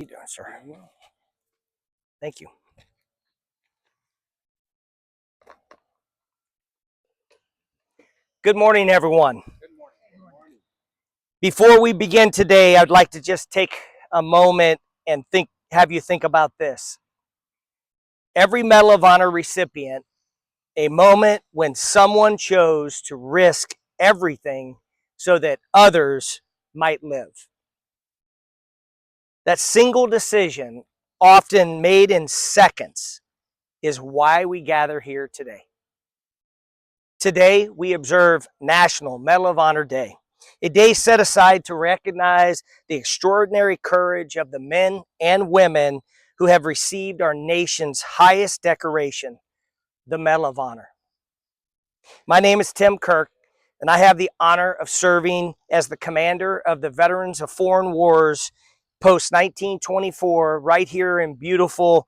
You doing, sir? Thank you. Good morning, everyone. Before we begin today, I'd like to just take a moment and have you think about this. Every Medal of Honor recipient, a moment when someone chose to risk everything so that others might live. That single decision, often made in seconds, is why we gather here today. Today, we observe National Medal of Honor Day, a day set aside to recognize the extraordinary courage of the men and women who have received our nation's highest decoration, the Medal of Honor. My name is Tim Kirk, and I have the honor of serving as the commander of the Veterans of Foreign Wars post 1924 right here in beautiful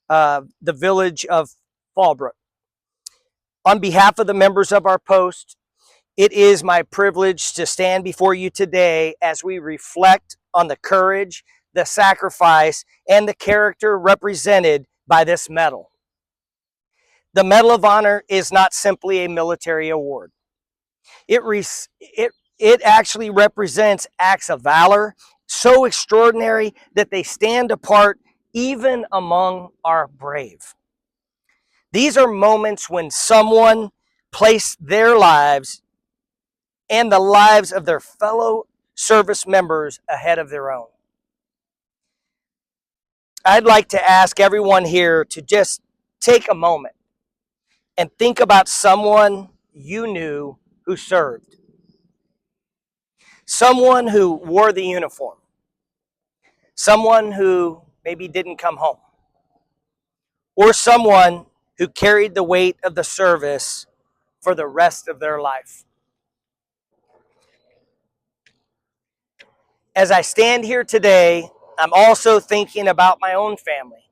the village of Fallbrook. On behalf of the members of our post, it is my privilege to stand before you today as we reflect on the courage, the sacrifice, and the character represented by this medal. The Medal of Honor is not simply a military award. It actually represents acts of valor so extraordinary that they stand apart even among our brave. These are moments when someone placed their lives and the lives of their fellow service members ahead of their own. I'd like to ask everyone here to just take a moment and think about someone you knew who served. Someone who wore the uniform. Someone who maybe didn't come home. Or someone who carried the weight of the service for the rest of their life. As I stand here today, I'm also thinking about my own family,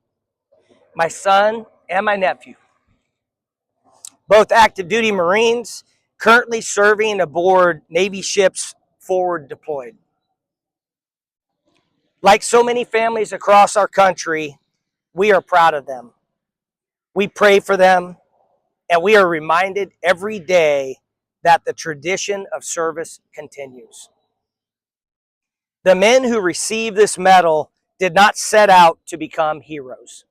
my son and my nephew, both active duty Marines, currently serving aboard Navy ships forward deployed. Like so many families across our country, we are proud of them. We pray for them, and we are reminded every day that the tradition of service continues. The men who received this medal did not set out to become heroes.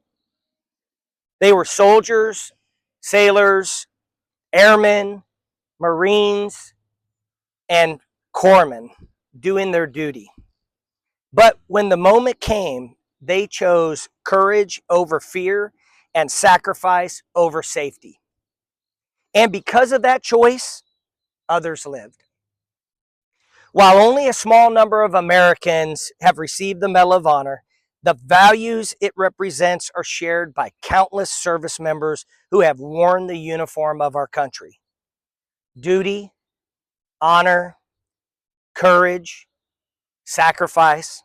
They were soldiers, sailors, airmen, Marines, and corpsmen doing their duty. But when the moment came, they chose courage over fear and sacrifice over safety. And because of that choice, others lived. While only a small number of Americans have received the Medal of Honor, the values it represents are shared by countless service members who have worn the uniform of our country. Duty, honor, courage, sacrifice.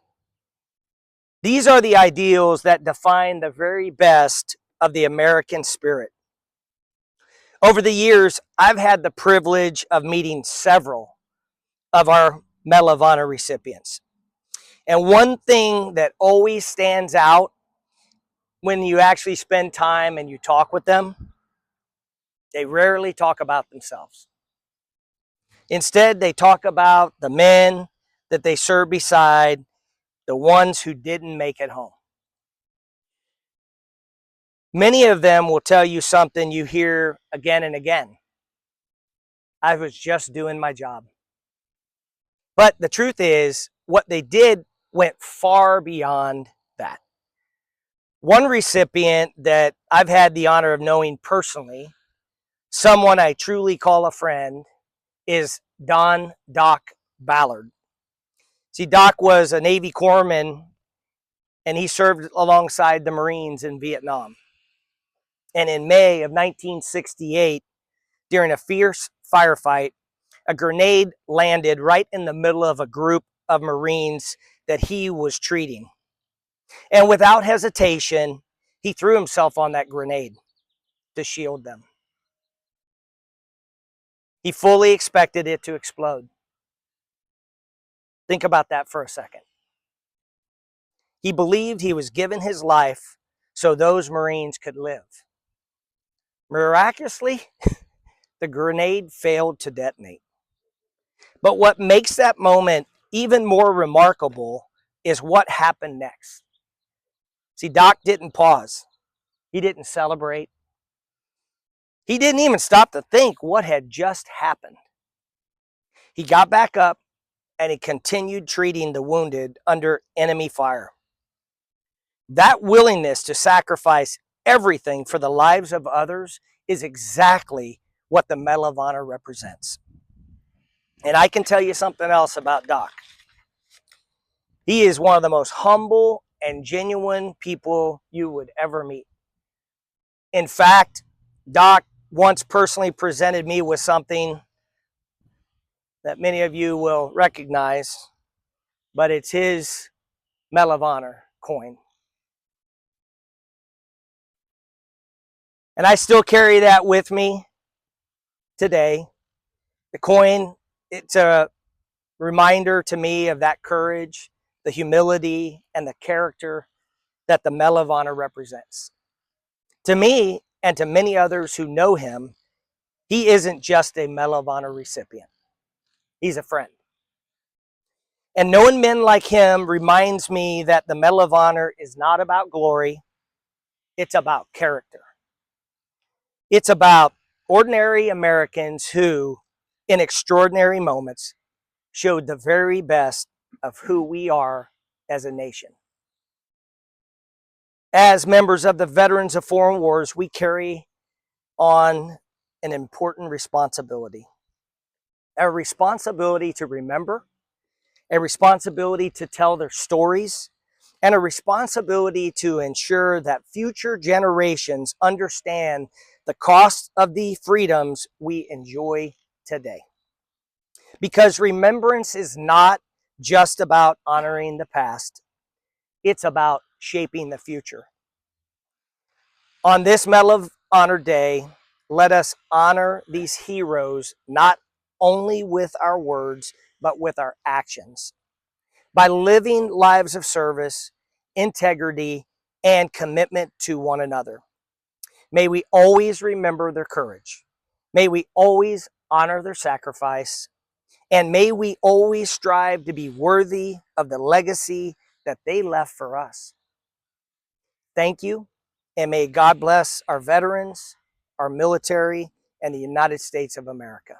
These are the ideals that define the very best of the American spirit. Over the years, I've had the privilege of meeting several of our Medal of Honor recipients. And one thing that always stands out when you actually spend time and you talk with them, they rarely talk about themselves. Instead, they talk about the men that they serve beside, the ones who didn't make it home. Many of them will tell you something you hear again and again. I was just doing my job. But the truth is, what they did went far beyond that. One recipient that I've had the honor of knowing personally, someone I truly call a friend, is Doc Ballard. See, Doc was a Navy corpsman, and he served alongside the Marines in Vietnam. And in May of 1968, during a fierce firefight, a grenade landed right in the middle of a group of Marines that he was treating. And without hesitation, he threw himself on that grenade to shield them. He fully expected it to explode. Think about that for a second. He believed he was given his life so those Marines could live. Miraculously, the grenade failed to detonate. But what makes that moment even more remarkable is what happened next. See, Doc didn't pause. He didn't celebrate. He didn't even stop to think what had just happened. He got back up and he continued treating the wounded under enemy fire. That willingness to sacrifice everything for the lives of others is exactly what the Medal of Honor represents. And I can tell you something else about Doc. He is one of the most humble and genuine people you would ever meet. In fact, Doc once personally presented me with something that many of you will recognize, but it's his Medal of Honor coin. And I still carry that with me today. The coin, it's a reminder to me of that courage, the humility, and the character that the Medal of Honor represents. To me, and to many others who know him, he isn't just a Medal of Honor recipient. He's a friend. And knowing men like him reminds me that the Medal of Honor is not about glory, it's about character. It's about ordinary Americans who, in extraordinary moments, showed the very best of who we are as a nation. As members of the Veterans of Foreign Wars, we carry on an important responsibility. A responsibility to remember, a responsibility to tell their stories, and a responsibility to ensure that future generations understand the cost of the freedoms we enjoy today. Because remembrance is not just about honoring the past, it's about shaping the future. On this Medal of Honor Day, let us honor these heroes not only with our words, but with our actions. By living lives of service, integrity, and commitment to one another. May we always remember their courage. May we always honor their sacrifice. And may we always strive to be worthy of the legacy that they left for us. Thank you, and may God bless our veterans, our military, and the United States of America.